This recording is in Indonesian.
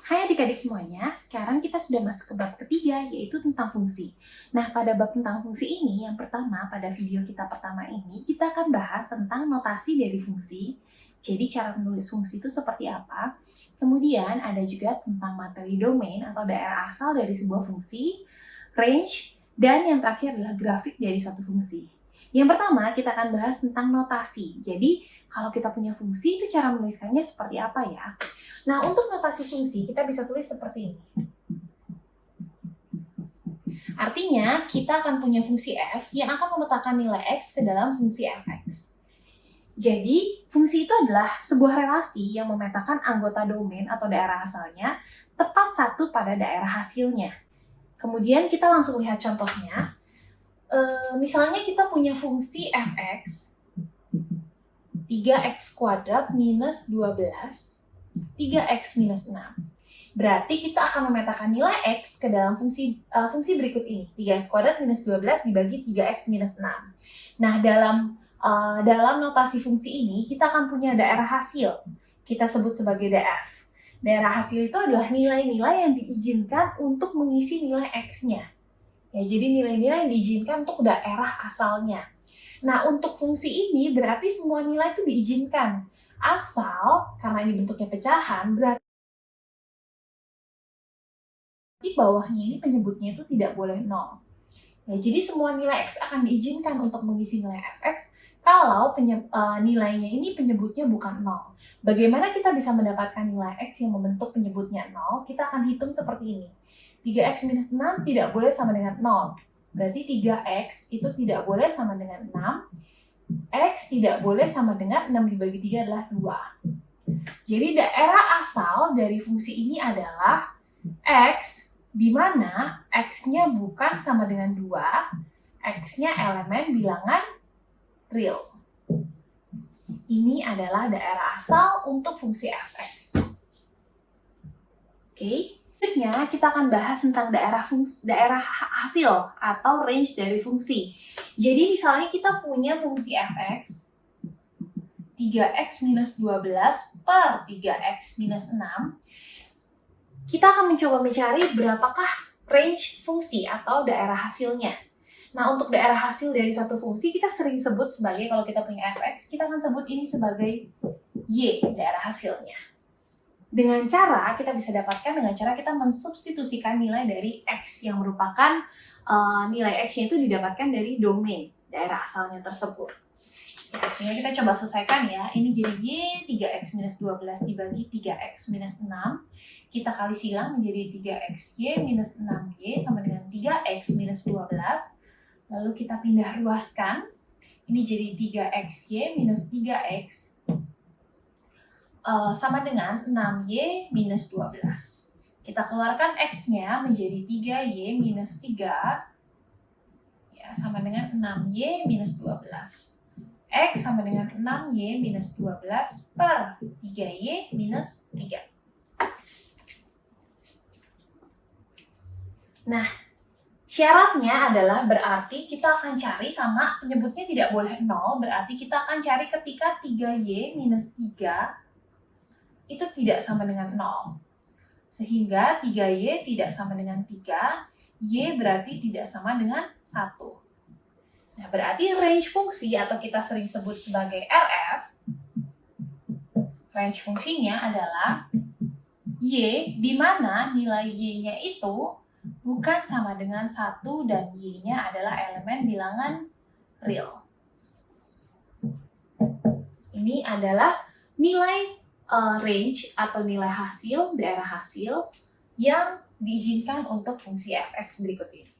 Hai adik-adik semuanya, sekarang kita sudah masuk ke bab ketiga, yaitu tentang fungsi. Nah, pada bab tentang fungsi ini, yang pertama, pada video kita pertama ini, kita akan bahas tentang notasi dari fungsi. Jadi, cara menulis fungsi itu seperti apa. Kemudian, ada juga tentang materi domain atau daerah asal dari sebuah fungsi, range, dan yang terakhir adalah grafik dari suatu fungsi. Yang pertama, kita akan bahas tentang notasi. Jadi, kalau kita punya fungsi, itu cara menuliskannya seperti apa ya? Nah, untuk notasi fungsi, kita bisa tulis seperti ini. Artinya, kita akan punya fungsi f yang akan memetakan nilai x ke dalam fungsi fx. Jadi, fungsi itu adalah sebuah relasi yang memetakan anggota domain atau daerah asalnya tepat satu pada daerah hasilnya. Kemudian, kita langsung lihat contohnya. Misalnya kita punya fungsi fx 3x kuadrat minus 12 3x minus 6. Berarti kita akan memetakan nilai x ke dalam fungsi berikut ini. 3x kuadrat minus 12 dibagi 3x minus 6. Nah, dalam notasi fungsi ini, kita akan punya daerah hasil. Kita sebut sebagai df. Daerah hasil itu adalah nilai-nilai yang diizinkan untuk mengisi nilai x-nya. Ya, jadi nilai-nilai yang diizinkan untuk daerah asalnya. Nah, untuk fungsi ini berarti semua nilai itu diizinkan. Asal, karena ini bentuknya pecahan, berarti bawahnya ini penyebutnya itu tidak boleh 0. Ya, jadi semua nilai x akan diizinkan untuk mengisi nilai fx kalau nilainya ini penyebutnya bukan 0. Bagaimana kita bisa mendapatkan nilai x yang membentuk penyebutnya 0? Kita akan hitung seperti ini. 3x minus 6 tidak boleh sama dengan 0. Berarti 3x itu tidak boleh sama dengan 6. X tidak boleh sama dengan 6 dibagi 3 adalah 2. Jadi daerah asal dari fungsi ini adalah X, di mana X-nya bukan sama dengan 2, X-nya elemen bilangan real. Ini adalah daerah asal untuk fungsi fx. Oke. Selanjutnya, kita akan bahas tentang daerah hasil atau range dari fungsi. Jadi, misalnya kita punya fungsi fx 3x minus 12 per 3x minus 6. Kita akan mencoba mencari berapakah range fungsi atau daerah hasilnya. Nah, untuk daerah hasil dari suatu fungsi, kita sering sebut sebagai, kalau kita punya fx, kita akan sebut ini sebagai y, daerah hasilnya. Dengan cara, kita bisa dapatkan dengan cara kita mensubstitusikan nilai dari x yang merupakan nilai x-nya itu didapatkan dari domain daerah asalnya tersebut. Ya, sehingga kita coba selesaikan ya. Ini jadi y 3x minus 12 dibagi 3x minus 6. Kita kali silang menjadi 3xy minus 6y sama dengan 3x minus 12. Lalu kita pindah ruaskan. Ini jadi 3xy minus 3x sama dengan 6y minus 12. Kita keluarkan x-nya menjadi 3y minus 3 ya, sama dengan 6y minus 12. X sama dengan 6y minus 12 per 3y minus 3. Nah, syaratnya adalah berarti kita akan cari sama penyebutnya tidak boleh 0, berarti kita akan cari ketika 3y minus 3 itu tidak sama dengan 0. Sehingga 3y tidak sama dengan 3, y berarti tidak sama dengan 1. Nah, berarti range fungsi atau kita sering sebut sebagai RF, range fungsinya adalah y, di mana nilai y-nya itu bukan sama dengan 1 dan y-nya adalah elemen bilangan real. Ini adalah nilai range atau nilai hasil, daerah hasil yang diizinkan untuk fungsi fx berikut ini.